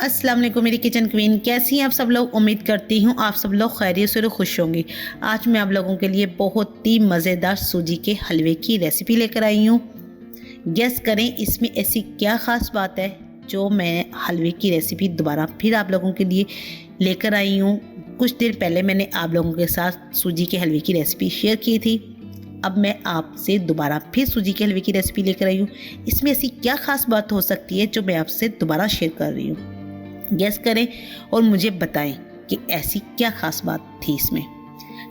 अस्सलाम वालेकुम मेरी किचन क्वीन, कैसी हैं आप सब लोग। उम्मीद करती हूँ आप सब लोग खैरियत से और खुश होंगे। आज मैं आप लोगों के लिए बहुत ही मज़ेदार सूजी के हलवे की रेसिपी लेकर आई हूँ। गेस करें इसमें ऐसी क्या ख़ास बात है जो मैं हलवे की रेसिपी दोबारा फिर आप लोगों के लिए लेकर आई हूँ। कुछ देर पहले मैंने आप लोगों के साथ सूजी के हलवे की रेसिपी शेयर की थी। अब मैं आपसे दोबारा फिर सूजी के हलवे की रेसिपी लेकर आई हूँ। इसमें ऐसी क्या ख़ास बात हो सकती है जो मैं आपसे दोबारा शेयर कर रही हूँ। गेस करें और मुझे बताएं कि ऐसी क्या खास बात थी इसमें।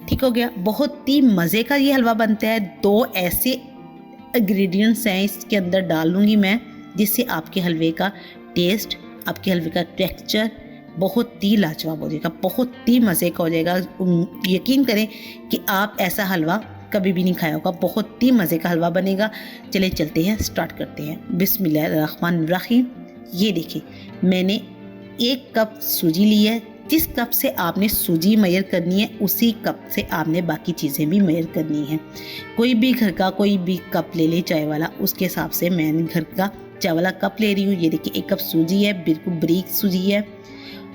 ठीक हो गया। बहुत ही मज़े का ये हलवा बनता है। 2 ऐसे इंग्रेडिएंट्स हैं इसके अंदर डालूंगी मैं जिससे आपके हलवे का टेस्ट, आपके हलवे का टेक्सचर बहुत ही लाजवाब हो जाएगा, बहुत ही मज़े का हो जाएगा। यकीन करें कि आप ऐसा हलवा कभी भी नहीं खाया होगा। बहुत ही मज़े का हलवा बनेगा। चले चलते हैं, स्टार्ट करते हैं। बिस्मिल्लाहिर्रहमानिर्रहीम। ये देखिए मैंने 1 कप सूजी ली है। जिस कप से आपने सूजी मेजर करनी है उसी कप से आपने बाकी चीज़ें भी मेजर करनी है। कोई भी घर का कोई भी कप ले ले चाय वाला, उसके हिसाब से मैं घर का चाय वाला कप ले रही हूँ। ये देखिए 1 कप सूजी है, बिल्कुल बारीक सूजी है।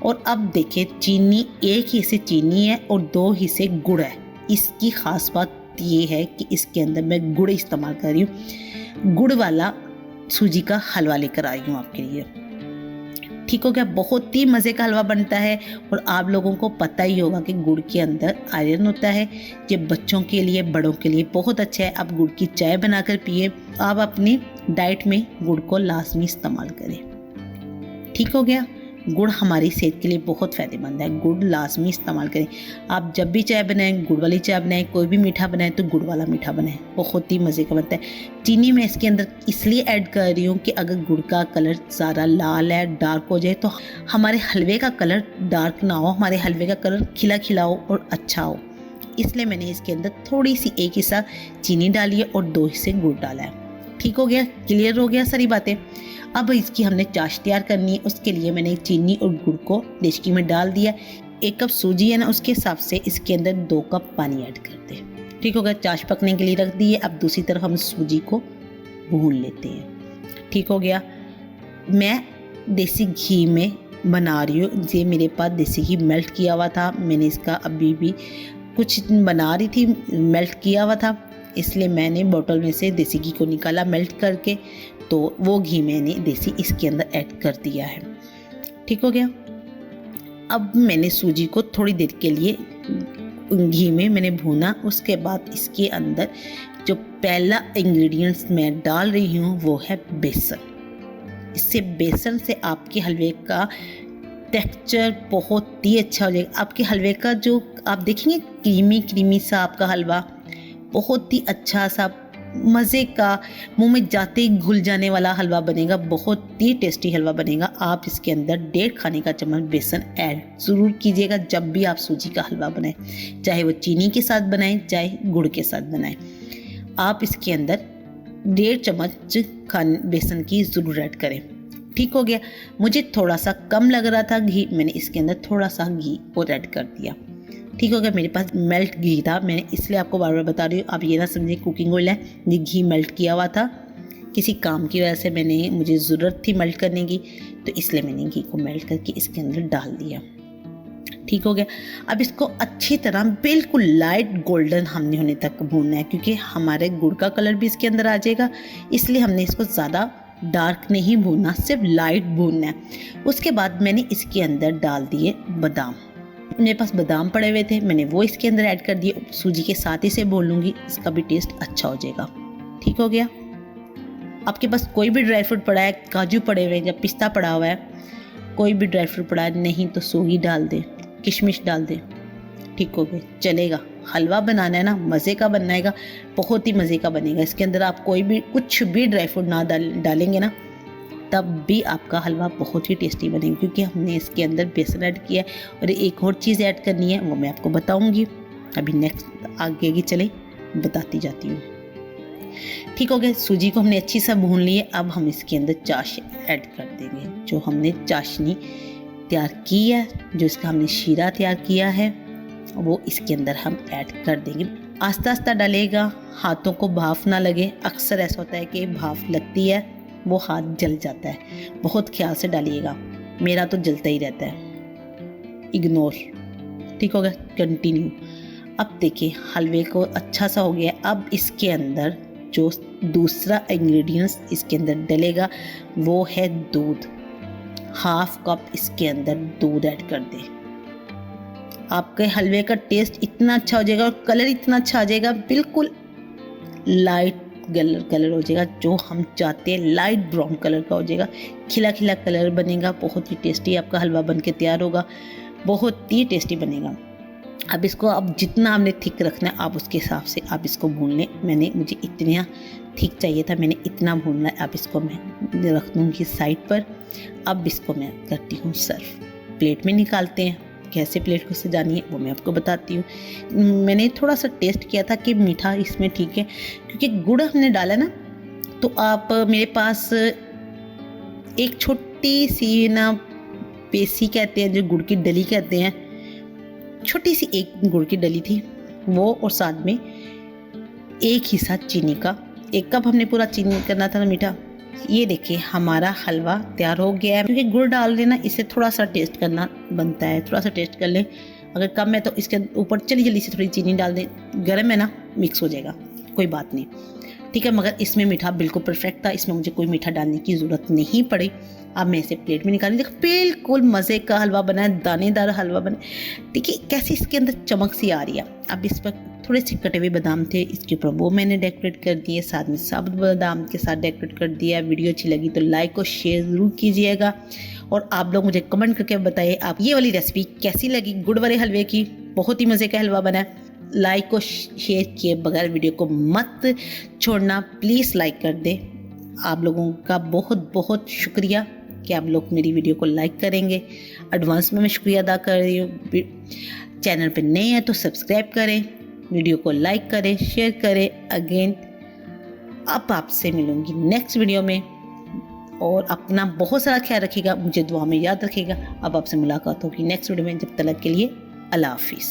और अब देखिए चीनी, 1 हिस्से चीनी है और 2 हिस्से गुड़ है। इसकी ख़ास बात ये है कि इसके अंदर मैं गुड़ इस्तेमाल कर रही हूँ। गुड़ वाला सूजी का हलवा लेकर आई हूँ आपके लिए। ठीक हो गया। बहुत ही मज़े का हलवा बनता है और आप लोगों को पता ही होगा कि गुड़ के अंदर आयरन होता है। ये बच्चों के लिए, बड़ों के लिए बहुत अच्छा है। आप गुड़ की चाय बनाकर पिए। आप अपनी डाइट में गुड़ को लाजमी इस्तेमाल करें। ठीक हो गया। गुड़ हमारी सेहत के लिए बहुत फ़ायदेमंद है। गुड़ लाजमी इस्तेमाल करें। आप जब भी चाय बनाएं गुड़ वाली चाय बनाएं, कोई भी मीठा बनाएं तो गुड़ वाला मीठा बनाएं, बहुत ही मज़े का बनता है। चीनी मैं इसके अंदर इसलिए ऐड कर रही हूँ कि अगर गुड़ का कलर ज़्यादा लाल है, डार्क हो जाए तो हमारे हलवे का कलर डार्क ना हो, हमारे हलवे का कलर खिला खिला हो और अच्छा हो। इसलिए मैंने इसके अंदर थोड़ी सी 1 हिस्सा चीनी डाली है और 2 हिस्से गुड़ डाला है। ठीक हो गया। क्लियर हो गया सारी बातें। अब इसकी हमने चाश तैयार करनी है। उसके लिए मैंने चीनी और गुड़ को डेचकी में डाल दिया। 1 कप सूजी है ना, उसके हिसाब से इसके अंदर 2 कप पानी ऐड करते हैं। ठीक हो गया। चाश पकने के लिए रख दी है। अब दूसरी तरफ हम सूजी को भून लेते हैं। ठीक हो गया। मैं देसी घी में बना रही हूँ। ये मेरे पास देसी घी मेल्ट किया हुआ था। मैंने इसका अभी भी कुछ बना रही थी, मेल्ट किया हुआ था, इसलिए मैंने बोतल में से देसी घी को निकाला मेल्ट करके, तो वो घी मैंने देसी इसके अंदर ऐड कर दिया है। ठीक हो गया। अब मैंने सूजी को थोड़ी देर के लिए घी में मैंने भूना। उसके बाद इसके अंदर जो पहला इंग्रेडिएंट्स मैं डाल रही हूँ वो है बेसन। इससे बेसन से आपके हलवे का टेक्सचर बहुत ही अच्छा हो जाएगा। आपके हलवे का जो आप देखेंगे क्रीमी क्रीमी सा आपका हलवा, बहुत ही अच्छा सा मज़े का, मुंह में जाते ही घुल जाने वाला हलवा बनेगा। बहुत ही टेस्टी हलवा बनेगा। आप इसके अंदर 1.5 खाने का चम्मच बेसन ऐड ज़रूर कीजिएगा जब भी आप सूजी का हलवा बनाएं, चाहे वो चीनी के साथ बनाएं चाहे गुड़ के साथ बनाएं। आप इसके अंदर 1.5 चम्मच बेसन की ज़रूर ऐड करें। ठीक हो गया। मुझे थोड़ा सा कम लग रहा था घी, मैंने इसके अंदर थोड़ा सा घी और ऐड कर दिया। ठीक हो गया। मेरे पास मेल्ट घी था, मैंने इसलिए आपको बार बार बता रही हूँ। आप ये ना समझिए कुकिंग ऑयल है, ये घी मेल्ट किया हुआ था। किसी काम की वजह से मुझे ज़रूरत थी मेल्ट करने की, तो इसलिए मैंने घी को मेल्ट करके इसके अंदर डाल दिया। ठीक हो गया। अब इसको अच्छी तरह बिल्कुल लाइट गोल्डन हमने होने तक भूनना है, क्योंकि हमारे गुड़ का कलर भी इसके अंदर आ जाएगा। इसलिए हमने इसको ज़्यादा डार्क नहीं भूनना, सिर्फ लाइट भूनना है। उसके बाद मैंने इसके अंदर डाल दिए बादाम। मेरे पास बादाम पड़े हुए थे, मैंने वो इसके अंदर ऐड कर दिए। सूजी के साथ ही से भून लूँगी, इसका भी टेस्ट अच्छा हो जाएगा। ठीक हो गया। आपके पास कोई भी ड्राई फ्रूट पड़ा है, काजू पड़े हुए हैं या पिस्ता पड़ा हुआ है, कोई भी ड्राई फ्रूट पड़ा है, नहीं तो सोगी डाल दें, किशमिश डाल दें। ठीक हो गया, चलेगा। हलवा बनाना है ना, मज़े का बनाएगा, बहुत ही मज़े का बनेगा। इसके अंदर आप कोई भी कुछ भी ड्राई फ्रूट ना डालेंगे ना, तब भी आपका हलवा बहुत ही टेस्टी बनेगा, क्योंकि हमने इसके अंदर बेसन ऐड किया है। और एक और चीज़ ऐड करनी है, वो मैं आपको बताऊंगी अभी नेक्स्ट आगे की चले बताती जाती हूँ। ठीक हो गया। सूजी को हमने अच्छी सा भून लिए। अब हम इसके अंदर चाश ऐड कर देंगे। जो हमने चाशनी तैयार की है, जो इसका हमने शीरा तैयार किया है, वो इसके अंदर हम ऐड कर देंगे। आस्ता आस्ता डालेगा, हाथों को भाप ना लगे। अक्सर ऐसा होता है कि भाप लगती है, वो हाथ जल जाता है। बहुत ख्याल से डालिएगा। मेरा तो जलता ही रहता है, इग्नोर। ठीक हो गया, कंटिन्यू। अब देखिए हलवे को अच्छा सा हो गया। अब इसके अंदर जो दूसरा इंग्रेडिएंट्स इसके अंदर डलेगा वो है दूध। 1/2 कप इसके अंदर दूध ऐड कर दें। आपके हलवे का टेस्ट इतना अच्छा हो जाएगा और कलर इतना अच्छा आ जाएगा, बिल्कुल लाइट कलर हो जाएगा जो हम चाहते हैं, लाइट ब्राउन कलर का हो जाएगा, खिला खिला कलर बनेगा। बहुत ही टेस्टी आपका हलवा बन के तैयार होगा, बहुत ही टेस्टी बनेगा। अब इसको अब जितना आपने थिक रखना है आप उसके हिसाब से आप इसको भून लें। मुझे इतना थिक चाहिए था, मैंने इतना भूनना है। अब इसको मैं रख दूँगी साइड पर। अब इसको मैं करती हूँ सर्व। प्लेट में निकालते हैं। कैसे प्लेट को सजानी है वो मैं आपको बताती हूँ। मैंने थोड़ा सा टेस्ट किया था कि मीठा इसमें ठीक है, क्योंकि गुड़ हमने डाला ना। तो आप मेरे पास एक छोटी सी ना पेसी कहते हैं, जो गुड़ की डली कहते हैं, छोटी सी एक गुड़ की डली थी वो, और साथ में एक हिस्सा चीनी का। 1 कप हमने पूरा चीनी करना था ना मीठा। ये देखिए हमारा हलवा तैयार हो गया है। क्योंकि गुड़ डाल देना इससे थोड़ा सा टेस्ट करना बनता है, थोड़ा सा टेस्ट कर लें। अगर कम है तो इसके ऊपर जल्दी से थोड़ी चीनी डाल दें। गर्म है ना, मिक्स हो जाएगा, कोई बात नहीं, ठीक है। मगर इसमें मीठा बिल्कुल परफेक्ट था, इसमें मुझे कोई मीठा डालने की ज़रूरत नहीं पड़ी। अब मैं इसे प्लेट में निकाली। देखो बिल्कुल मज़े का हलवा बना है, दानेदार हलवा बना। देखिए कैसे इसके अंदर चमक सी आ रही है। अब इस पर थोड़े से कटे हुए बादाम थे, इसके ऊपर वो मैंने डेकोरेट कर दिए, साथ में साबुत बादाम के साथ डेकोरेट कर दिया। वीडियो अच्छी लगी तो लाइक और शेयर ज़रूर कीजिएगा। और आप लोग मुझे कमेंट करके बताइए आप ये वाली रेसिपी कैसी लगी गुड़ वाले हलवे की। बहुत ही मज़े का हलवा बना है। लाइक और शेयर किए बगैर वीडियो को मत छोड़ना, प्लीज़ लाइक कर दे। आप लोगों का बहुत बहुत शुक्रिया कि आप लोग मेरी वीडियो को लाइक करेंगे। एडवांस में मैं शुक्रिया अदा कर रही हूँ। चैनल पे नए हैं तो सब्सक्राइब करें, वीडियो को लाइक करें, शेयर करें। अगेन अब आपसे मिलूँगी नेक्स्ट वीडियो में, और अपना बहुत सारा ख्याल रखिएगा, मुझे दुआ में याद रखिएगा। अब आपसे मुलाकात होगी नेक्स्ट वीडियो में। जब तक के लिए अल्लाह हाफिज़।